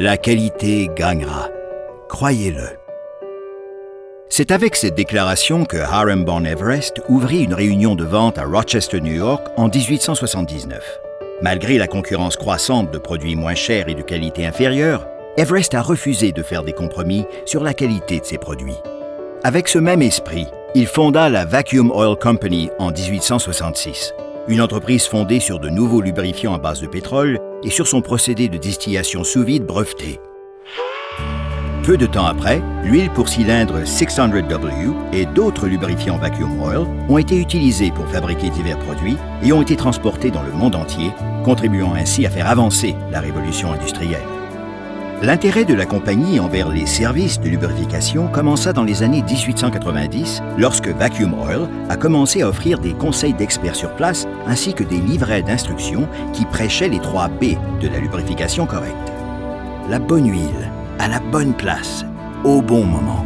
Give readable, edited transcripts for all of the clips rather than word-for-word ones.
La qualité gagnera. Croyez-le. C'est avec cette déclaration que Hiram Von Everest ouvrit une réunion de vente à Rochester, New York, en 1879. Malgré la concurrence croissante de produits moins chers et de qualité inférieure, Everest a refusé de faire des compromis sur la qualité de ses produits. Avec ce même esprit, il fonda la Vacuum Oil Company en 1866, une entreprise fondée sur de nouveaux lubrifiants à base de pétrole et sur son procédé de distillation sous vide breveté. Peu de temps après, l'huile pour cylindre 600W et d'autres lubrifiants Vacuum Oil ont été utilisés pour fabriquer divers produits et ont été transportés dans le monde entier, contribuant ainsi à faire avancer la révolution industrielle. L'intérêt de la compagnie envers les services de lubrification commença dans les années 1890, lorsque Vacuum Oil a commencé à offrir des conseils d'experts sur place ainsi que des livrets d'instructions qui prêchaient les 3 B de la lubrification correcte. La bonne huile, à la bonne place, au bon moment.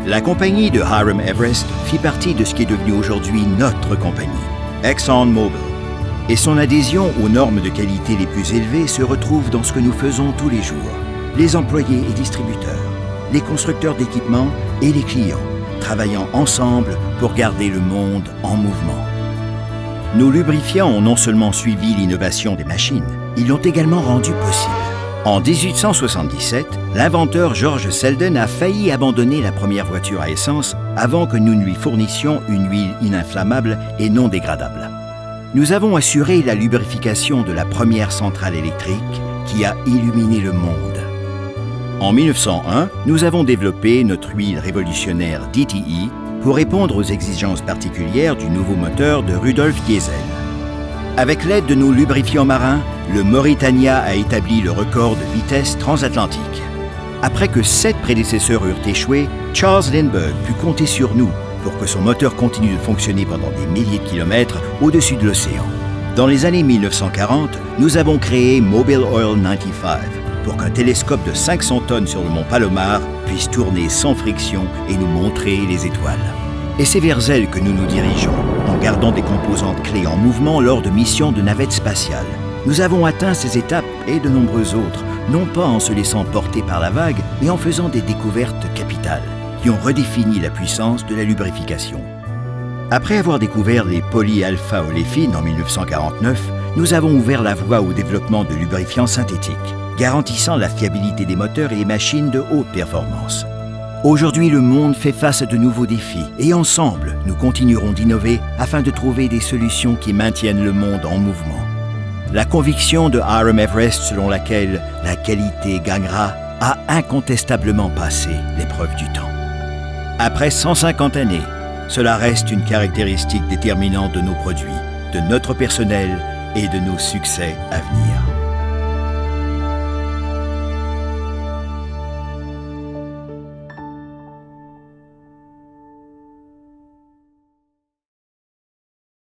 La compagnie de Hiram Everest fit partie de ce qui est devenu aujourd'hui notre compagnie, ExxonMobil. Et son adhésion aux normes de qualité les plus élevées se retrouve dans ce que nous faisons tous les jours. Les employés et distributeurs, les constructeurs d'équipements et les clients, travaillant ensemble pour garder le monde en mouvement. Nos lubrifiants ont non seulement suivi l'innovation des machines, ils l'ont également rendu possible. En 1877, l'inventeur George Selden a failli abandonner la première voiture à essence avant que nous ne lui fournissions une huile ininflammable et non dégradable. Nous avons assuré la lubrification de la première centrale électrique qui a illuminé le monde. En 1901, nous avons développé notre huile révolutionnaire DTE pour répondre aux exigences particulières du nouveau moteur de Rudolf Diesel. Avec l'aide de nos lubrifiants marins, le Mauritania a établi le record de vitesse transatlantique. Après que 7 prédécesseurs eurent échoué, Charles Lindbergh put compter sur nous pour que son moteur continue de fonctionner pendant des milliers de kilomètres au-dessus de l'océan. Dans les années 1940, nous avons créé Mobile Oil 95 pour qu'un télescope de 500 tonnes sur le mont Palomar puisse tourner sans friction et nous montrer les étoiles. Et c'est vers elle que nous nous dirigeons, en gardant des composantes clés en mouvement lors de missions de navettes spatiales. Nous avons atteint ces étapes et de nombreuses autres, non pas en se laissant porter par la vague, mais en faisant des découvertes capitales qui ont redéfini la puissance de la lubrification. Après avoir découvert les polyalpha-oléfines en 1949, nous avons ouvert la voie au développement de lubrifiants synthétiques, garantissant la fiabilité des moteurs et des machines de haute performance. Aujourd'hui, le monde fait face à de nouveaux défis et ensemble, nous continuerons d'innover afin de trouver des solutions qui maintiennent le monde en mouvement. La conviction de Hiram Everest selon laquelle la qualité gagnera a incontestablement passé l'épreuve du temps. Après 150 années, cela reste une caractéristique déterminante de nos produits, de notre personnel et de nos succès à venir.